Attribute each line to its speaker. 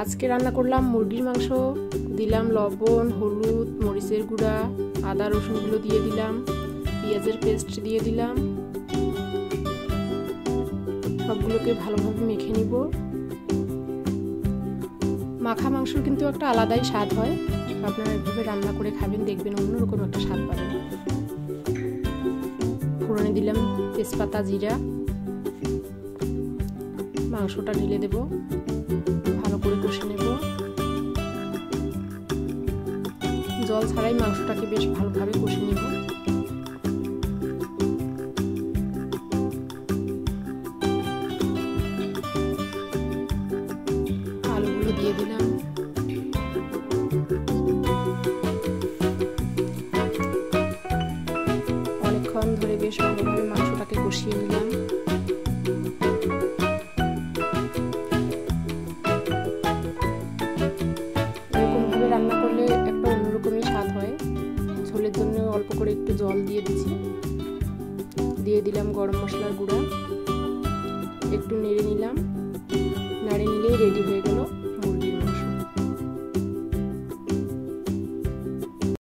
Speaker 1: আজকে রান্না করলাম মুরগির মাংস। দিলাম লবণ, হলুদ, মরিচের গুঁড়া, আদা রসুনগুলো দিয়ে দিলাম, পেঁয়াজের পেস্ট দিয়ে দিলাম। সবগুলোকে ভালোভাবে মেখে নিব। মাখা মাংসর কিন্তু একটা আলাদাই স্বাদ হয়। আপনারা এভাবে রান্না করে খাবেন, দেখবেন অন্যরকম একটা স্বাদ পাবেন। ফোড়নে দিলাম তেজপাতা, জিরা। মাংসটা ঢেলে দেব, ভালো করে কষে নেব। জল ছাড়াই মাংসটাকে বেশ ভালোভাবে কষে নেব। আলুগুলো দিয়ে দিলাম। অনেকক্ষণ ধরে বেশ ভালোভাবে মাংসটাকে কষিয়ে নিলাম। এরকমভাবে রান্না করলে একটা অন্যরকমই স্বাদ হয়। ঝোলের জন্য অল্প করে একটু জল দিয়ে দিচ্ছি। দিয়ে দিলাম গরম মশলার গুঁড়া। একটু নেড়ে নিলাম। নাড়ে নিলেই রেডি